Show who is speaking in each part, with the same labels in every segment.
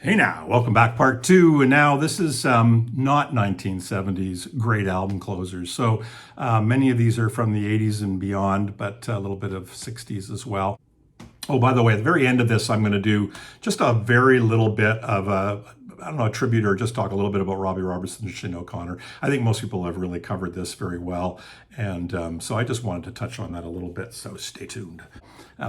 Speaker 1: Hey now, welcome back, part two. And now this is not 1970s great album closers. So many of these are from the 80s and beyond, but a little bit of 60s as well. Oh, by the way, at the very end of this, I'm going to do just a very little bit of a tribute or just talk a little bit about Robbie Robertson and Sinead O'Connor. I think most people have really covered this very well. And so I just wanted to touch on that a little bit, so stay tuned.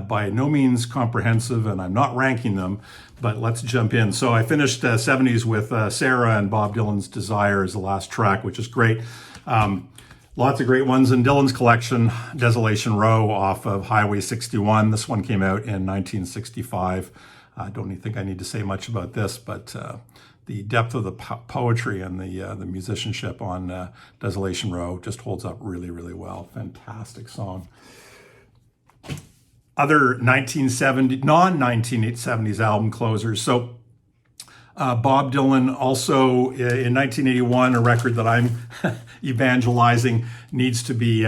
Speaker 1: By no means comprehensive, and I'm not ranking them, but let's jump in. So I finished 70s with Sarah and Bob Dylan's Desire as the last track, which is great. Lots of great ones in Dylan's collection. Desolation Row off of Highway 61. This one came out in 1965. I don't even think I need to say much about this, but the depth of the poetry and the musicianship on Desolation Row just holds up really, really well. Fantastic song. Other non-1970s album closers. So Bob Dylan also in 1981, a record that I'm evangelizing needs to be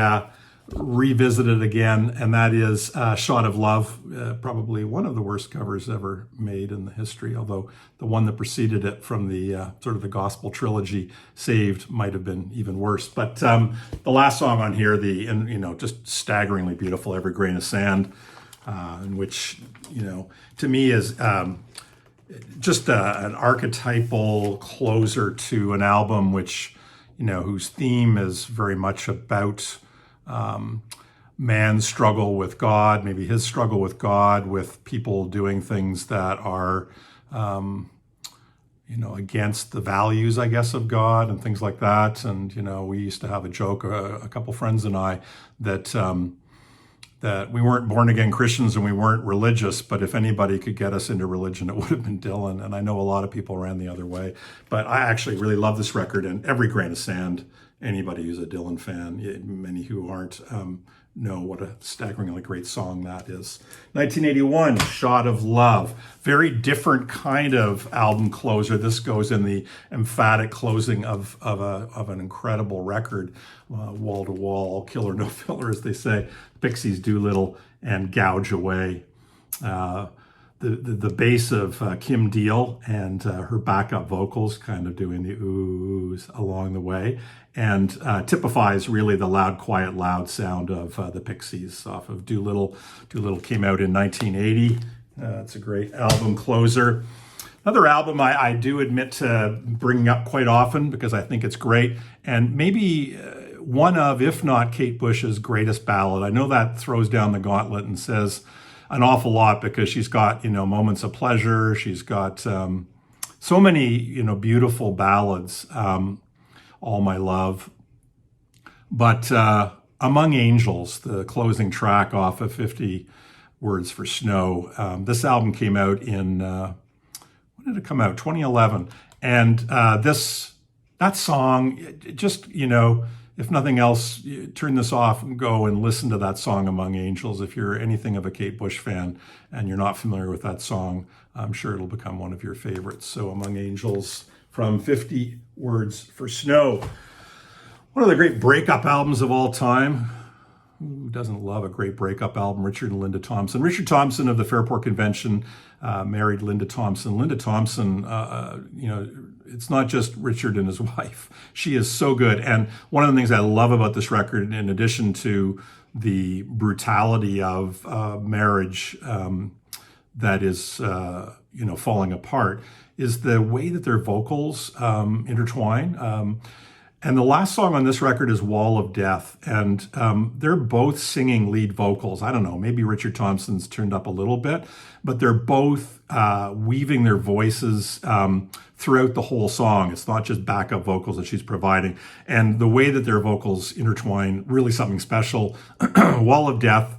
Speaker 1: revisited again, and that is Shot of Love, probably one of the worst covers ever made in the history, although the one that preceded it from the sort of the gospel trilogy, Saved, might have been even worse. But the last song on here, just staggeringly beautiful, Every Grain of Sand, which, to me is just an archetypal closer to an album which, whose theme is very much about man's struggle with God, maybe his struggle with God, with people doing things that are, against the values, I guess, of God and things like that. And, we used to have a joke, a couple friends and I, that we weren't born again Christians and we weren't religious, but if anybody could get us into religion, it would have been Dylan. And I know a lot of people ran the other way, but I actually really love this record, and Every Grain of Sand. Anybody who's a Dylan fan, many who aren't, know what a staggeringly great song that is. 1981, Shot of Love. Very different kind of album closer. This goes in the emphatic closing of an incredible record, wall to wall, killer no filler, as they say. Pixies, Doolittle, and Gouge Away. The bass of Kim Deal and her backup vocals kind of doing the oohs along the way, and typifies really the loud, quiet, loud sound of the Pixies off of Doolittle. Doolittle came out in 1980. It's a great album closer. Another album I do admit to bringing up quite often because I think it's great, and maybe one of, if not Kate Bush's greatest ballad. I know that throws down the gauntlet and says an awful lot because she's got, Moments of Pleasure. She's got so many, beautiful ballads, All My Love. But Among Angels, the closing track off of 50 Words for Snow. This album came out in, when did it come out? 2011. And that song, just, if nothing else, turn this off and go and listen to that song, Among Angels. If you're anything of a Kate Bush fan and you're not familiar with that song, I'm sure it'll become one of your favorites. So Among Angels from 50 Words for Snow. One of the great breakup albums of all time. Who doesn't love a great breakup album? Richard and Linda Thompson. Richard Thompson of the Fairport Convention married Linda Thompson. Linda Thompson, it's not just Richard and his wife. She is so good. And one of the things I love about this record, in addition to the brutality of marriage that is, falling apart, is the way that their vocals intertwine. And the last song on this record is Wall of Death. And they're both singing lead vocals. I don't know, maybe Richard Thompson's turned up a little bit, but they're both weaving their voices throughout the whole song. It's not just backup vocals that she's providing. And the way that their vocals intertwine, really something special. Wall of Death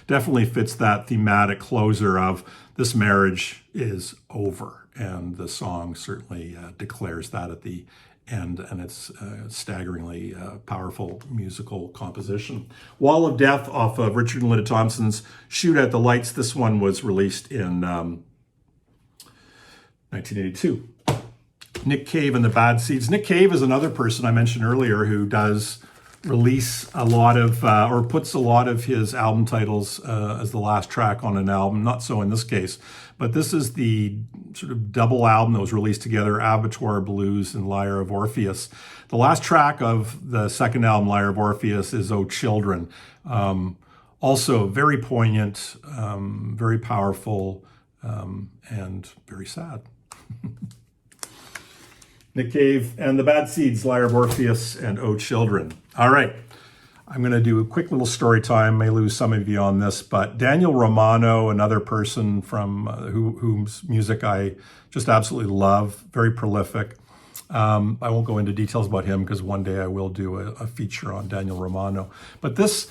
Speaker 1: definitely fits that thematic closer of this marriage is over. And the song certainly declares that at the end, and it's staggeringly powerful musical composition. Wall of Death off of Richard and Linda Thompson's Shoot at the Lights. This one was released in 1982. Nick Cave and the Bad Seeds. Nick Cave is another person I mentioned earlier who does release a lot of, or puts a lot of his album titles as the last track on an album. Not so in this case, but this is the sort of double album that was released together, Abattoir Blues and Lyre of Orpheus. The last track of the second album, Lyre of Orpheus, is O Children. Also very poignant, very powerful, and very sad. Nick Cave and the Bad Seeds, Lyre of Orpheus, and O Children. All right, I'm going to do a quick little story time. May lose some of you on this, but Daniel Romano, another person from whose music I just absolutely love, very prolific. I won't go into details about him because one day I will do a feature on Daniel Romano. But this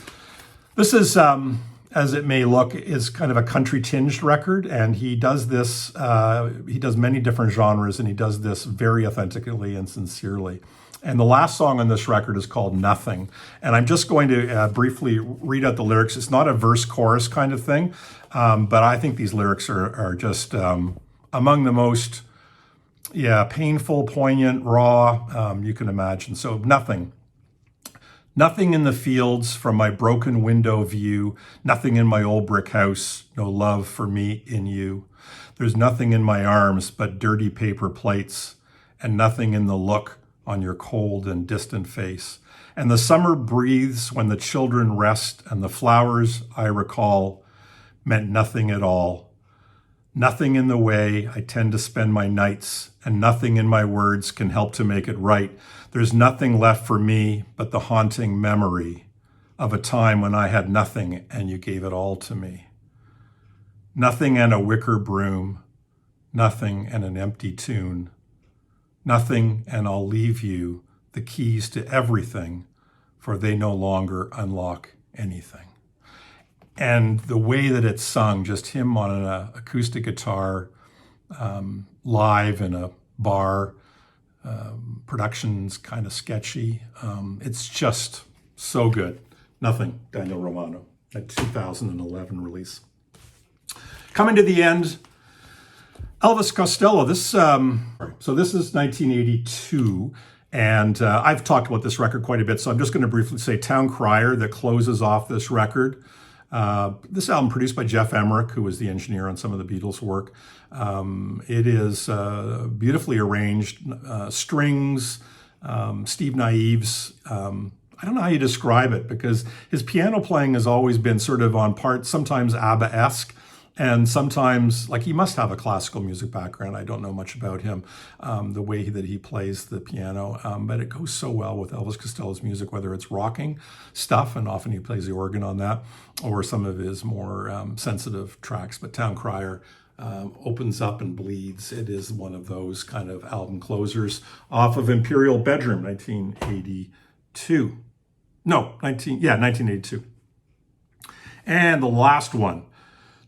Speaker 1: is, as it may look, is kind of a country-tinged record, and he does this, he does many different genres, and he does this very authentically and sincerely. And the last song on this record is called Nothing. And I'm just going to briefly read out the lyrics. It's not a verse-chorus kind of thing, but I think these lyrics are just among the most, painful, poignant, raw you can imagine. So nothing. Nothing in the fields from my broken window view, nothing in my old brick house, no love for me in you. There's nothing in my arms but dirty paper plates, and nothing in the look on your cold and distant face. And the summer breathes when the children rest, and the flowers I recall meant nothing at all. Nothing in the way I tend to spend my nights, and nothing in my words can help to make it right. There's nothing left for me but the haunting memory of a time when I had nothing and you gave it all to me. Nothing and a wicker broom, nothing and an empty tune. Nothing, and I'll leave you the keys to everything, for they no longer unlock anything. And the way that it's sung, just him on an acoustic guitar, live in a bar, production's kind of sketchy. It's just so good. Nothing, Daniel Romano, a 2011 release. Coming to the end, Elvis Costello. So this is 1982, and I've talked about this record quite a bit, so I'm just going to briefly say Town Crier that closes off this record. This album produced by Jeff Emmerich, who was the engineer on some of the Beatles' work. It is beautifully arranged, strings, Steve Naive's, I don't know how you describe it, because his piano playing has always been sort of on part, sometimes ABBA-esque, and sometimes, like, he must have a classical music background. I don't know much about him, the way that he plays the piano, but it goes so well with Elvis Costello's music, whether it's rocking stuff, and often he plays the organ on that, or some of his more sensitive tracks. But Town Crier opens up and bleeds. It is one of those kind of album closers off of Imperial Bedroom, 1982. No, 1982. And the last one,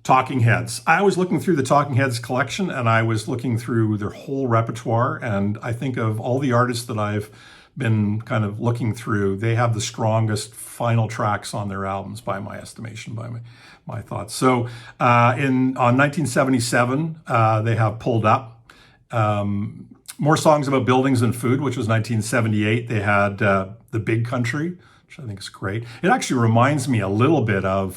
Speaker 1: Talking Heads. I was looking through the Talking Heads collection, and I was looking through their whole repertoire, and I think of all the artists that I've been kind of looking through, they have the strongest final tracks on their albums by my estimation, by my thoughts. So on 1977, they have Pulled Up. More Songs About Buildings and Food, which was 1978. They had The Big Country, which I think is great. It actually reminds me a little bit of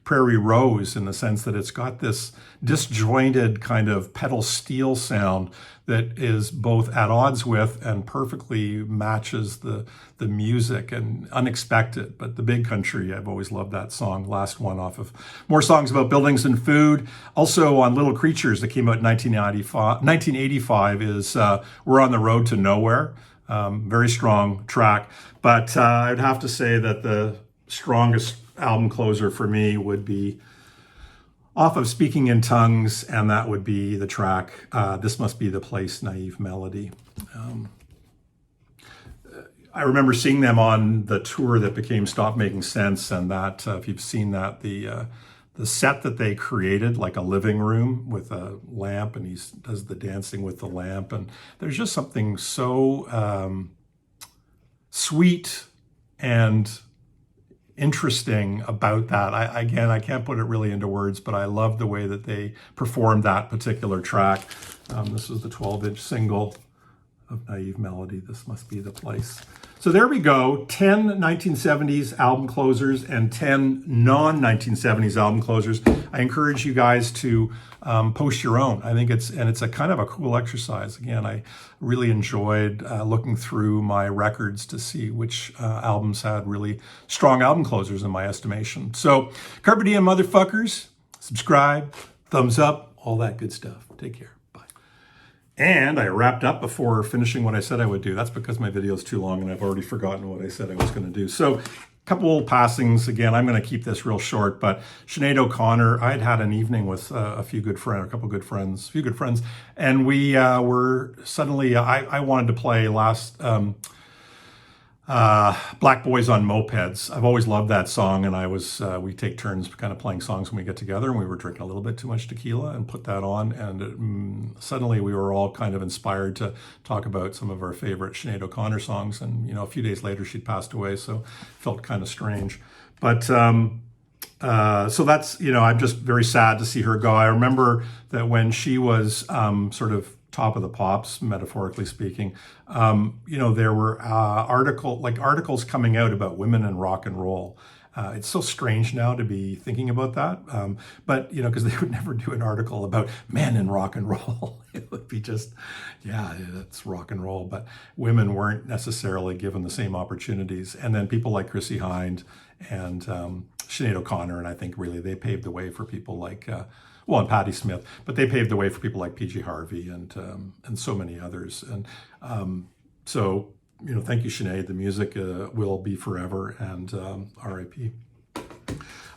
Speaker 1: Prairie Rose in the sense that it's got this disjointed kind of pedal steel sound that is both at odds with and perfectly matches the music, and unexpected. But The Big Country, I've always loved that song. Last one off of More Songs About Buildings and Food. Also on Little Creatures that came out in 1985 is We're on the Road to Nowhere. Very strong track. But I'd have to say that the strongest album closer for me would be off of Speaking in Tongues, and that would be the track This Must Be the Place, Naive Melody. I remember seeing them on the tour that became Stop Making Sense, and that, if you've seen that, the set that they created, like a living room with a lamp, and he does the dancing with the lamp, and there's just something so sweet and interesting about that. I can't put it really into words, but I love the way that they performed that particular track. This was the 12-inch single. of Naive Melody. This must be the place. So there we go, 10 1970s album closers and 10 non-1970s album closers. I encourage you guys to post your own. I think it's a kind of a cool exercise. Again, I really enjoyed looking through my records to see which albums had really strong album closers in my estimation. So, carpe diem, motherfuckers. Subscribe, thumbs up, all that good stuff. Take care. And I wrapped up before finishing what I said I would do. That's because my video is too long and I've already forgotten what I said I was going to do. So a couple passings. Again, I'm going to keep this real short, but Sinead O'Connor, I'd had an evening with a few good friends, and we were suddenly, I wanted to play Black Boys on Mopeds. I've always loved that song, and we take turns kind of playing songs when we get together, and we were drinking a little bit too much tequila and put that on, and suddenly we were all kind of inspired to talk about some of our favorite Sinead O'Connor songs, and a few days later she'd passed away, so it felt kind of strange. But so that's, I'm just very sad to see her go. I remember that when she was sort of top of the pops, metaphorically speaking, there were articles coming out about women in rock and roll. It's so strange now to be thinking about that, but because they would never do an article about men in rock and roll. It would be just, yeah, it's rock and roll, but women weren't necessarily given the same opportunities. And then people like Chrissie Hynde and Sinead O'Connor, and I think really they paved the way for people like and Patti Smith, but they paved the way for people like PG Harvey and so many others. And so, thank you, Sinead. The music will be forever, and R.I.P.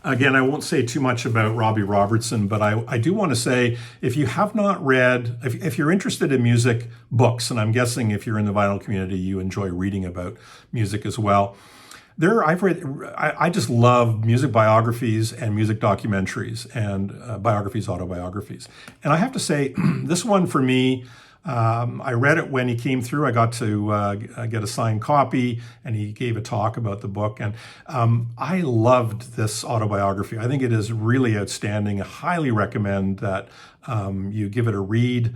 Speaker 1: Again, I won't say too much about Robbie Robertson, but I do want to say, if you have not read, if you're interested in music books, and I'm guessing if you're in the vinyl community, you enjoy reading about music as well. I just love music biographies and music documentaries and autobiographies. And I have to say, this one for me, I read it when he came through. I got to get a signed copy, and he gave a talk about the book. And I loved this autobiography. I think it is really outstanding. I highly recommend that you give it a read.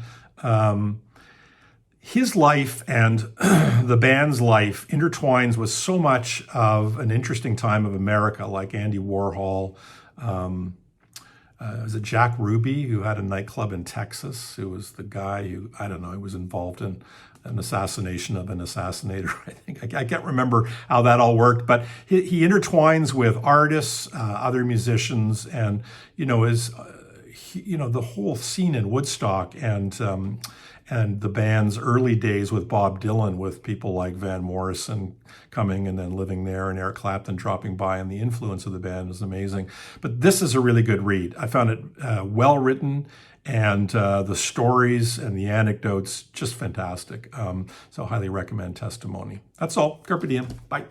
Speaker 1: His life and the band's life intertwines with so much of an interesting time of America, like Andy Warhol. Was it Jack Ruby, who had a nightclub in Texas, who was the guy who, I don't know, he was involved in an assassination of an assassinator, I think. I can't remember how that all worked, but he intertwines with artists, other musicians, and, the whole scene in Woodstock and the band's early days with Bob Dylan, with people like Van Morrison coming and then living there, and Eric Clapton dropping by, and the influence of the band is amazing. But this is a really good read. I found it well written, and the stories and the anecdotes just fantastic. So highly recommend Testimony. That's all. Carpe diem. Bye.